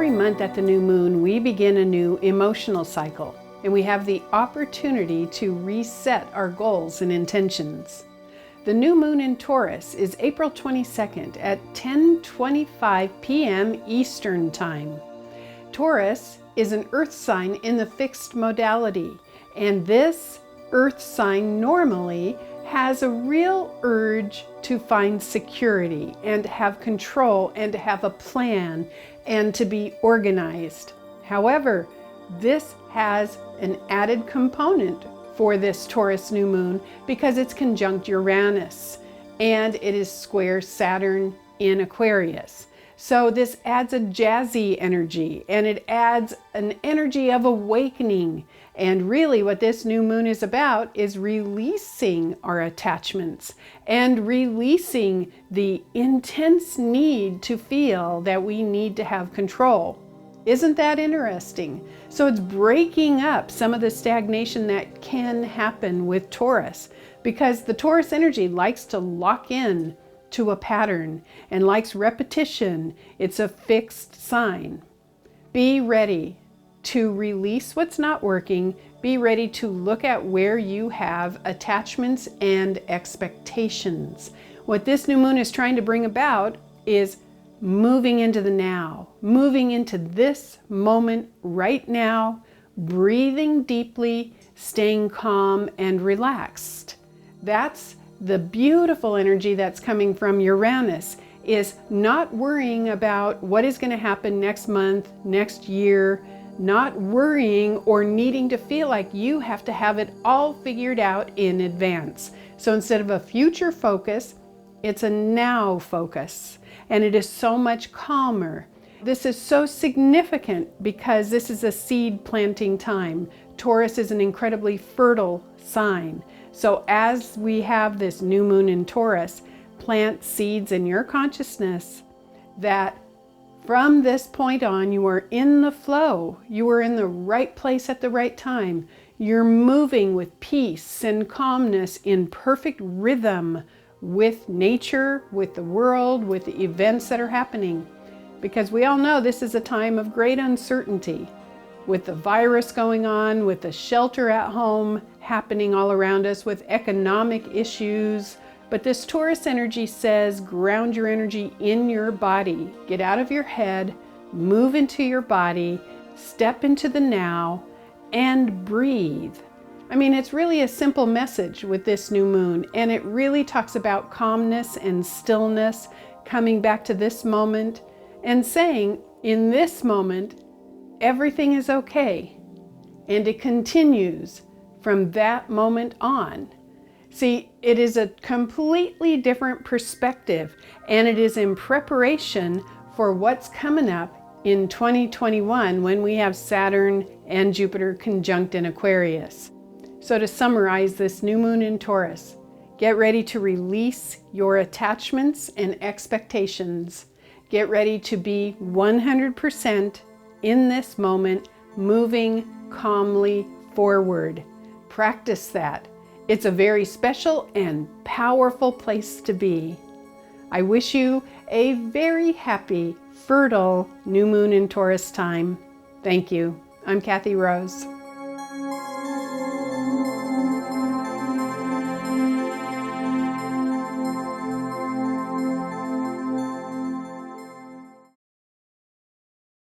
Every month at the new moon, we begin a new emotional cycle, and we have the opportunity to reset our goals and intentions. The new moon in Taurus is April 22nd at 10:25 p.m. Eastern Time. Taurus is an earth sign in the fixed modality, and this earth sign normally has a real urge to find security and have control and to have a plan and to be organized. However, this has an added component for this Taurus new moon because it's conjunct Uranus and it is square Saturn in Aquarius. So this adds a jazzy energy, and it adds an energy of awakening. And really what this new moon is about is releasing our attachments and releasing the intense need to feel that we need to have control. Isn't that interesting? So it's breaking up some of the stagnation that can happen with Taurus, because the Taurus energy likes to lock in to a pattern and likes repetition. It's a fixed sign. Be ready to release what's not working. Be ready to look at where you have attachments and expectations. What this new moon is trying to bring about is moving into the now, moving into this moment right now, breathing deeply, staying calm and relaxed. That's the beautiful energy that's coming from Uranus, is not worrying about what is going to happen next month, next year, not worrying or needing to feel like you have to have it all figured out in advance. So instead of a future focus, it's a now focus, and it is so much calmer. This is so significant because this is a seed planting time. Taurus is an incredibly fertile sign. So as we have this new moon in Taurus, plant seeds in your consciousness that from this point on, you are in the flow. You are in the right place at the right time. You're moving with peace and calmness in perfect rhythm with nature, with the world, with the events that are happening. Because we all know this is a time of great uncertainty, with the virus going on, with the shelter at home happening all around us, with economic issues. But this Taurus energy says, ground your energy in your body. Get out of your head, move into your body, step into the now, and breathe. I mean, it's really a simple message with this new moon, and it really talks about calmness and stillness, coming back to this moment and saying, in this moment, everything is okay. And it continues from that moment on. See, it is a completely different perspective, and it is in preparation for what's coming up in 2021 when we have Saturn and Jupiter conjunct in Aquarius. So to summarize this new moon in Taurus, get ready to release your attachments and expectations. Get ready to be 100% in this moment, moving calmly forward. Practice that. It's a very special and powerful place to be. I wish you a very happy, fertile new moon in Taurus time. Thank you. I'm Kathy Rose.